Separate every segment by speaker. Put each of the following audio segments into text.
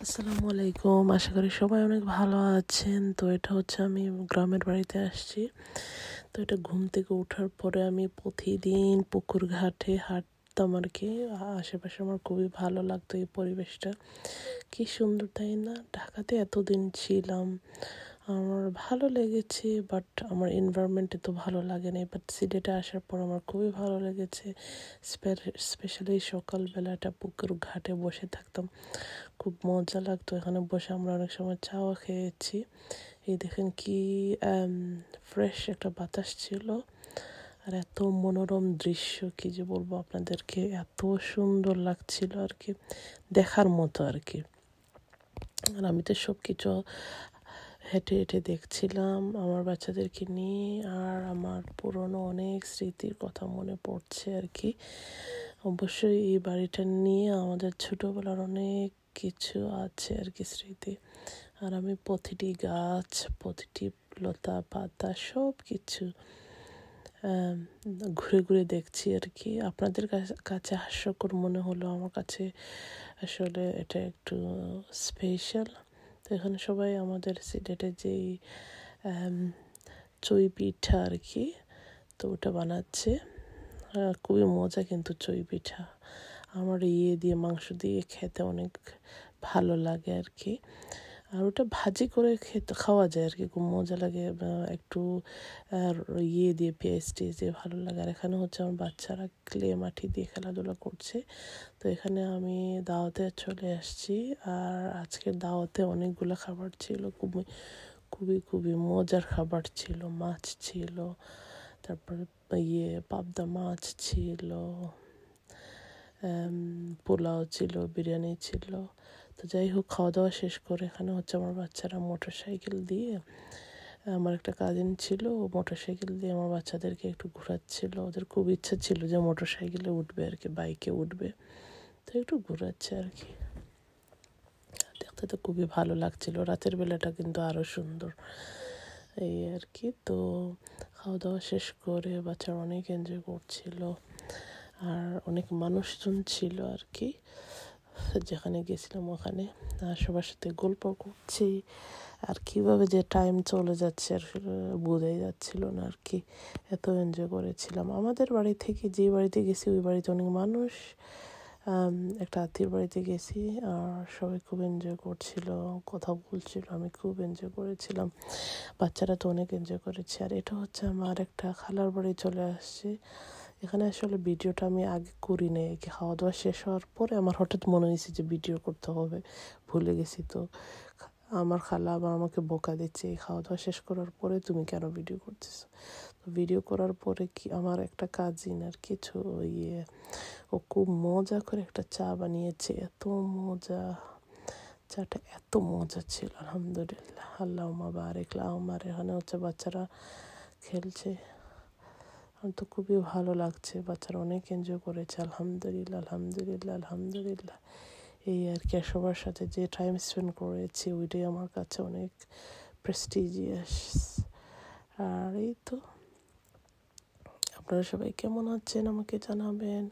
Speaker 1: আসসালামু আলাইকুম। আশা করি সবাই অনেক ভালো আছেন। তো এটা হচ্ছে আমি গ্রামের বাড়িতে আসছি। তো এটা ঘুম থেকে ওঠার পরে আমি প্রতিদিন পুকুর ঘাটে হাঁটতাম আর কি। আশেপাশে আমার খুবই ভালো লাগতো এই পরিবেশটা। কি সুন্দর তাই না? ঢাকাতে এতদিন ছিলাম, আমার ভালো লেগেছে, বাট আমার এনভায়রনমেন্টে তো ভালো লাগে না। বাট সিলেটে আসার পর আমার খুবই ভালো লেগেছে। স্পেশালি সকালবেলাটা পুকুর ঘাটে বসে থাকতাম, খুব মজা লাগতো। এখানে বসে আমরা অনেক সময় চাও খেয়েছি। এই দেখেন কি ফ্রেশ একটা বাতাস ছিল, আর এত মনোরম দৃশ্য, কি যে বলবো আপনাদেরকে, এত সুন্দর লাগছিল আর কি, দেখার মতো আর কি। আর আমি তো সব কিছু হেঁটে হেঁটে দেখছিলাম আমার বাচ্চাদেরকে নিয়ে, আর আমার পুরনো অনেক স্মৃতির কথা মনে পড়ছে আর কি। অবশ্যই এই বাড়িটা নিয়ে আমাদের ছোটোবেলার অনেক কিছু আছে আর কি, স্মৃতি। আর আমি প্রতিটি গাছ, প্রতিটি লতা পাতা সব কিছু ঘুরে ঘুরে দেখছি আর কি। আপনাদের কাছে হাস্যকর মনে হলো, আমার কাছে আসলে এটা একটু স্পেশাল। তো এখানে সবাই আমাদের সিলেটে যেই চই পিঠা আর কি, তো ওটা বানাচ্ছে। খুবই মজা কিন্তু চই পিঠা আমার দিয়ে মাংস দিয়ে খেতে অনেক ভালো লাগে আর কি। আর ওটা ভাজি করে খাওয়া যায় আর কি, খুব মজা লাগে। একটু দিয়ে পেঁয়াজ টেস্ট দিয়ে ভালো লাগে। আর এখানে হচ্ছে আমার বাচ্চারা ক্লে মাটি দিয়ে খেলাধুলা করছে। তো এখানে আমি দাওয়াতে চলে আসছি, আর আজকের দাওয়াতে অনেকগুলো খাবার ছিল, খুবই খুবই খুবই মজার খাবার ছিল। মাছ ছিল, তারপরে পাবদা মাছ ছিল, পোলাও ছিল, বিরিয়ানি ছিল। তো যাই হোক, খাওয়া দাওয়া শেষ করে এখানে হচ্ছে আমার বাচ্চারা মোটর সাইকেল দিয়ে, আমার একটা কাজিন ছিল, মোটর সাইকেল দিয়ে আমার বাচ্চাদেরকে একটু ঘোরাচ্ছিল। ওদের খুব ইচ্ছা ছিল যে মোটর সাইকেলে উঠবে আর কি, বাইকে উঠবে, তো একটু ঘোরাচ্ছে আর কি। দেখতে তো খুবই ভালো লাগছিল। রাতের বেলাটা কিন্তু আরও সুন্দর, এই আর কি। তো খাওয়া দাওয়া শেষ করে বাচ্চারা অনেক এনজয় করছিল, আর অনেক মানুষজন ছিল আর কি। যেখানে গেছিলাম ওখানে সবার সাথে গল্প করছি, আর কিভাবে যে টাইম চলে যাচ্ছে আর বোঝাই যাচ্ছিল না আর কি। এত এনজয় করেছিলাম। আমাদের বাড়ি থেকে যে বাড়িতে গেছি ওই বাড়িতে অনেক মানুষ, একটা আত্মীয় বাড়িতে গেছি, আর সবাই খুব এনজয় করছিল, কথা বলছিল, আমি খুব এনজয় করেছিলাম। বাচ্চারা তো অনেক এনজয় করেছে। আর এটা হচ্ছে আমার একটা খালার বাড়ি চলে আসছে। এখানে আসলে ভিডিওটা আমি আগে করি নাই, খাওয়া দাওয়া শেষ হওয়ার পরে আমার হঠাৎ মনে হয়েছে যে ভিডিও করতে হবে, ভুলে গেছি। তো আমার খালা আবার আমাকে বকা দিচ্ছে, এই খাওয়া দাওয়া শেষ করার পরে তুমি কেন ভিডিও করতেছো। তো ভিডিও করার পরে কি আমার একটা কাজিন আর কিছু ও খুব মজা করে একটা চা বানিয়েছে, এত মজা, চাটা এত মজা ছিল, আলহামদুলিল্লাহ, আল্লাহুম্মা বারিক লাহুম। আর এখানে হচ্ছে বাচ্চারা খেলছে, আমার তো খুবই ভালো লাগছে, বাচ্চারা অনেক এনজয় করেছে, আলহামদুলিল্লাহ আলহামদুলিল্লাহ আলহামদুলিল্লাহ। এই আর কি, সবার সাথে যে টাইম স্পেন্ড করেছি ওইটাই আমার কাছে অনেক প্রেস্টিজিয়াস। আর এই তো, আপনারা সবাই কেমন আছেন আমাকে জানাবেন,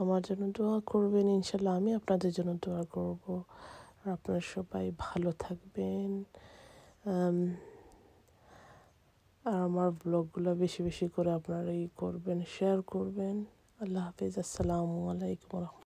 Speaker 1: আমার জন্য দোয়া করবেন, ইনশাল্লাহ আমি আপনাদের জন্য দোয়া করব। আর আপনারা সবাই ভালো থাকবেন, আর আমার ব্লগগুলো বেশি বেশি করে আপনারা করবেন, শেয়ার করবেন। আল্লাহ হাফিজ, আসসালামু আলাইকুম।